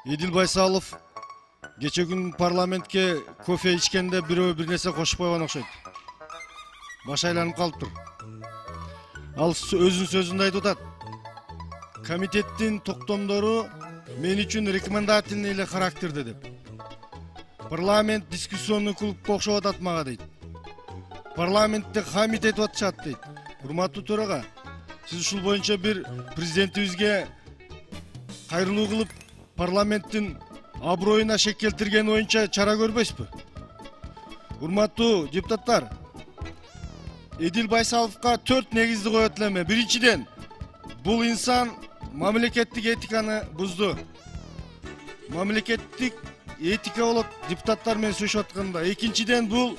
Эдил Байсалов кече күн парламентке кофе ичкенде бирөө бир нерсе кошуп койгон окшойт. Баш айланып калыптыр. Ал өзүнүн сөзүндө айтып атат. Комитеттин токтомдору мен үчүн рекомендательный эле характерде деп. Парламент дискуссионный клубка окшоп атат мага дейт. Парламентте хамит этип атышат дейт. Урматтуу төрага, сиз ушул боюнча бир президентибизге кайрылуу кылып, парламенттин аброюна шек келтирген боюнча чара көрбөйсүзбү? Урматтуу депутаттар, Эдил Байсаловго 4 негизди коет элем. Биринчиден, бул инсан мамлекеттик этиканы бузду. Мамлекеттик этика болот депутаттар менен сүйлөшүп атканда. Экинчиден, бул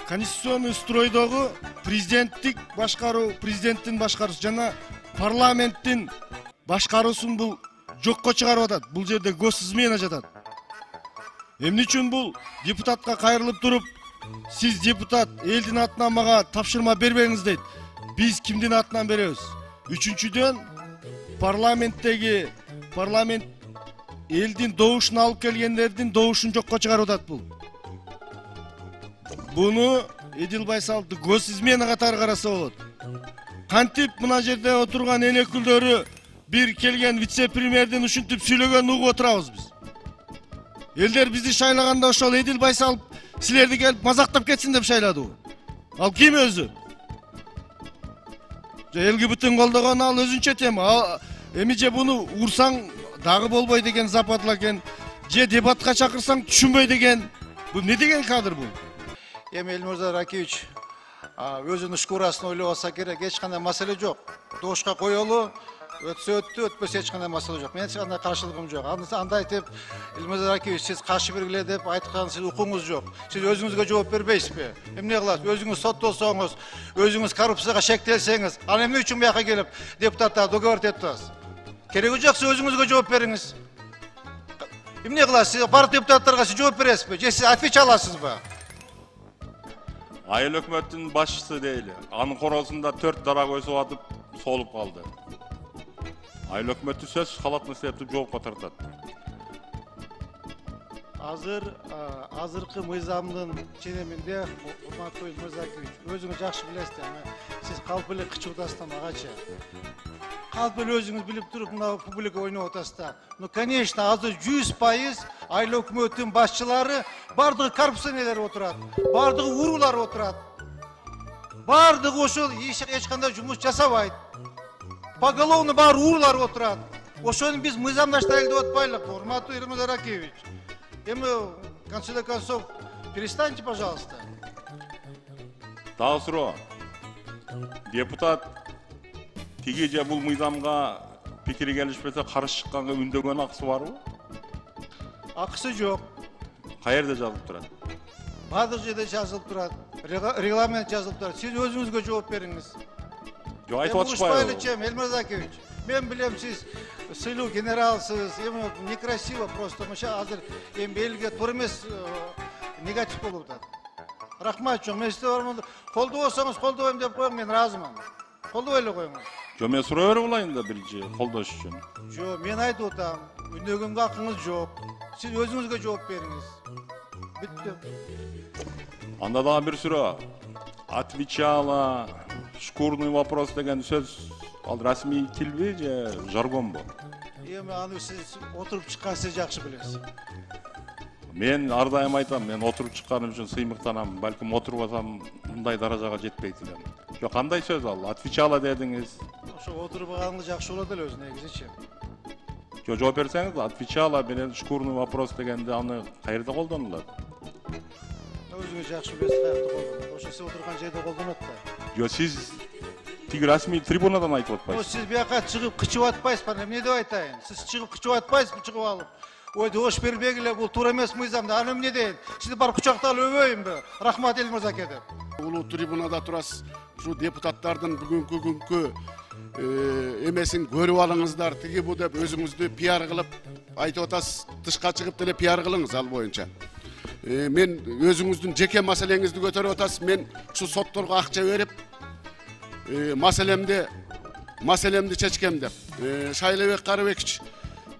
конституционный стройдогу президенттик башкаруу, президенттин башкаруусу жана парламенттин башкаруусун бул жокко чыгарып атат. Бул жерде госизмена жатат. Эмне үчүн бул депутатка кайрылып туруп, сиз депутат элдин атынан мага тапшырма бербеңиз дейт. Биз кимдин атынан беребиз? Үчүнчүдөн, парламент элдин добушун алып келгендердин добушун жокко чыгарып атат бул. Буну Эдил Байсаловду госизмена катары караса болот. Кантип мына жерде отурган эл өкүлдөрү бир келген вице-премьердин ушинтип сүйлөгөнүн угуп отурабыз биз. Элдер бизди шайлаганда ошол Эдил Байсалов силерди келип мазактап кетсин деп шайладыбы? Ал ким өзү? ЛГБТ колдогон ал өзүнчө тема. Эми же буну урсаң дагы болбой деген западлар экен. Же дебатка чакырсаң түшүнбөй деген. Бул не деген кадр бул? Эми Элмирза Ракиевич өзүнүн шкурасын ойлоп алса керек, эч кандай маселе жок. Добушка коелу, өтсө өттү, өтпөсө эч кандай маселе жок. Мен эч кандай каршылыгым жок. Андай деп Элмирза Ракиевич сиз каршы бергиле деп айткан сиз укуңуз жок. Сиз өзүңүзгө жооп бербейсизби? Эмне кыласыз? Өзүңүз соттолсоңуз, өзүңүз коррупцияга шектелсеңиз, ал эмне үчүн буяка келип депутаттарды договор этип атасыз? Кереги жок, сиз өзүңүзгө жооп бериңиз. Эмне кыласыз? Бар депутаттарга сиз жооп бересизби? Же сиз ответ аласызбы? Айыл өкмөттүн башчысы дейли. Анын коросунда 4 дара көйсүп атып, солуп калды. Айыл өкмөттү сөз халатны септип жоопко тартат. Азыркы мыйзамдын ченеминде, урматтуу Элмирза Ракиевич, өзүңүз жакшы билесиз, сиз калп эле кычып атасыз магачы. Калп эле өзүңүз билип туруп, мына публика ойноп атасыз. Ну, конечно, азыр 100% айыл өкмөттүн башчылары бардыгы коррупционерлер отурат, бардыгы уруулар отурат. Бардыгы ошол эч кандай жумуш жасабайт. Поголовно баары уруулар отурат. Ошону биз мыйзамдаштайлы деп атпайлыкпы, урматтуу Элмирза Ракиевич? Эми, в конце концов, перестаньте, пожалуйста. Дагы суроо. Депутат тиги же бул мыйзамга пикири келишпесе каршы чыкканга үндөгөн акысы барбы? Акысы жок. Каерде жазылып турат? Бардык жерде жазылып турат. Регламент жазылып турат. Сиз өзүңүзгө жооп бериңиз. Жок, айтып атышпайбы? Элмирза Ракиевич, мен билем сиз сыйлуу генералсыз, эми некрасиво просто. Азыр эми элге туура эмес негатив болуп атат. Рахмат чоң, мен сизди колдобосоңуз колдобойм деп коюң, мен ыраазымын. Колдобой эле коюңуз. Жок, мен суроо берип алайын да биринчи колдош үчүн. Жок, мен айтып атам, үндөгөнгө акыңыз жок. Сиз өзүңүзгө жооп бериңиз. Бүттү. Анда дагы бир суроо. Отвечала, шкурный вопрос деген сөз ал расмий тилби же жаргонбу? Эми аны сиз отуруп чыкканды жакшы билесиз. Мен ар дайым айтам, мен отуруп чыкканым үчүн сыймыктанам. Балким отурбасам мындай даражага жетпейт элем. Жок, кандай сөз ал? Отвечала дедиңиз. Ошо отурбаганыгыз жакшы болот эле өзү негизичи. Жок, жооп берсеңиз, отвечала менен шкурный вопрос дегенде аны каерде колдонулат? Өзүңүз жакшы билесиз каякта колдонот. Ошо сиз отурган жерде колдонот да. Жок, сиз тиги расмий трибунадан айтып атпайсыз. Сиз буяка чыгып кычып атпайсызбы? Эмне деп айтайын? Сиз чыгып кычып атпайсызбы, чыгып алып? Ой, добуш бербегиле, бул туура эмес мыйзамда. Аны эмне дейин? Сизди барып кучакталып өбөйүнбү? Рахмат Элмирза аке деп. Улуу трибунада турасыз. Ушу депутаттардын бүгүнкү күnkү эмесин көрүп алыңыздар. Тиги бу деп өзүңүздү пиар кылып айтып атасыз. Тышка чыгып деле пиар кылыңыз ал боюнча. Мен өзүңүздүн жеке маселеңизди көтөрүп атасыз. Мен ушу сотторго акча берип маселемди чечкем деп. Шайлабек Карыбекович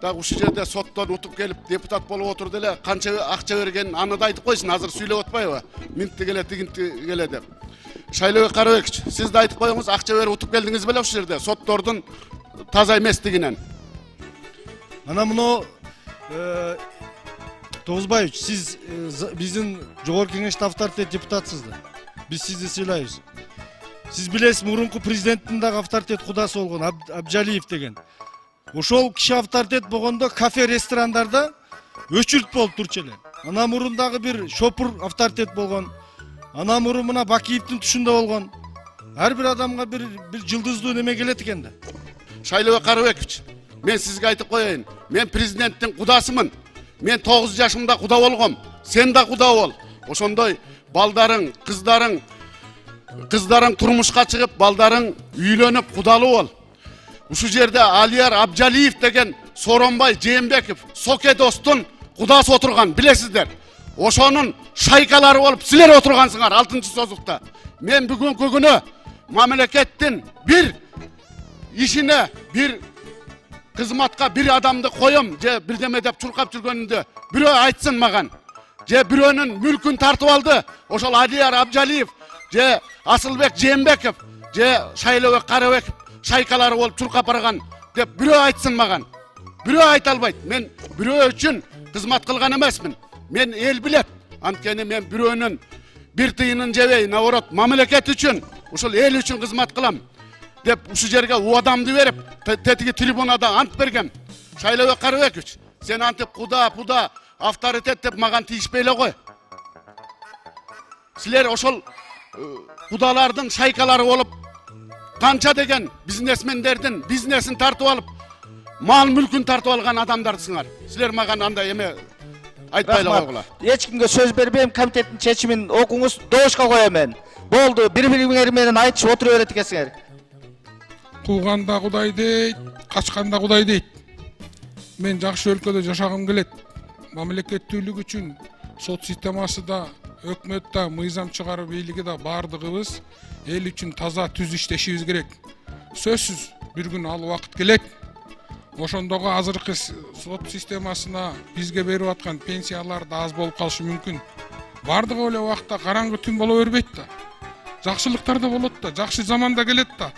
да ушул жерде соттон утуп келип депутат болуп отурду эле канча акча бергенин аны да айтып койсун, азыр сүйлөп атпайбы? Минти келе, тигинти келе деп. Шайлообек Карабекович, сиз да айтып коюңуз, акча берип утуп келдиңиз беле ушул жерде соттордун таза эместигинен? Ана мына Тогузбаевич, сиз биздин жогорку кеңеште авторитет депутатсыз да. Биз сизди сыйлайбыз. Сиз билесиз, мурунку президенттин дагы авторитет кудасы болгон Абжалиев деген. Ошол киши авторитет болгондо кафе, ресторандарда өчүрт болуп турчу эле. Ана мурун дагы бир Шопур авторитет болгон. Ана мурун мына Бакиевдин тушунда болгон. Ар бир адамга бир жылдыздуу неме келет экен да. Шайлообек Карабекович, мен сизге айтып коеюн. Мен президенттин кудасымын. Мен 9 жашымда куда болгом. Сен да куда бол. Ошондой балдарың, кыздарың турмушка чыгып, балдарың үйлөнүп кудалуу бол. Ушул жерде Алияр Абжалиев деген Сооронбай Жээнбеков Сокедостун кудасы отурган, билесиздер. Ошонун шайкалары болуп силер отургансыңар 6-созукта. Мен бүгүнкү күнү мамлекеттин бир ишине, бир кызматка бир адамды коем, же бирдеме деп чуркап жүргөнүндө бирөө айтсын маган. Же бирөөнүн мүлкүн тартып алды. Ошол Алияр Абжалиев, же Асылбек Жээнбеков, же Шайлообек Карабеков шайкалары болуп чуркап барган деп бирөө айтсын маган. Бирөө айта албайт. Мен бирөө үчүн кызмат кылган эмесмин. Мен эл билет. Анткени мен бирөөнүн бир тыйынын жебей, наоборот, мамлекет үчүн, ушул эл үчүн кызмат кылам деп ушул жерге убадамды берип, тетиги трибунада ант бергем. Шайлообек Карабекович, сен антип куда авторитет деп маган тийишпей эле кой. Силер ошол кудалардын шайкалары болуп, канча деген бизнесмендердин бизнесин тартып алып, мал мүлкүн тартып алган адамдарсыңар. Силер маган андай эме айтпай эле койгула. Эч кимге сөз бербейм, комитеттин чечимин окуңуз, добушка коем мен. Болду, бири-бириңер менен айтышып отура берет экенсиңер. Кууганда Кудай дейт, качканда Кудай дейт. Мен жакшы өлкөдө жашагым келет. Мамлекеттүүлүк үчүн сот системасы да, өкмөт да, мыйзам чыгаруу бийлиги да бардыгыбыз эл үчүн таза түз иштешибиз керек. Сөзсүз бир күн ал убакыт келет. Ошондогу азыркы сот системасына бизге берип аткан пенсиялар да аз болуп калышы мүмкүн. Бардыгы эле убакта караңгы түн боло бербейт да. Жакшылыктар да болот да, жакшы заман да келет да.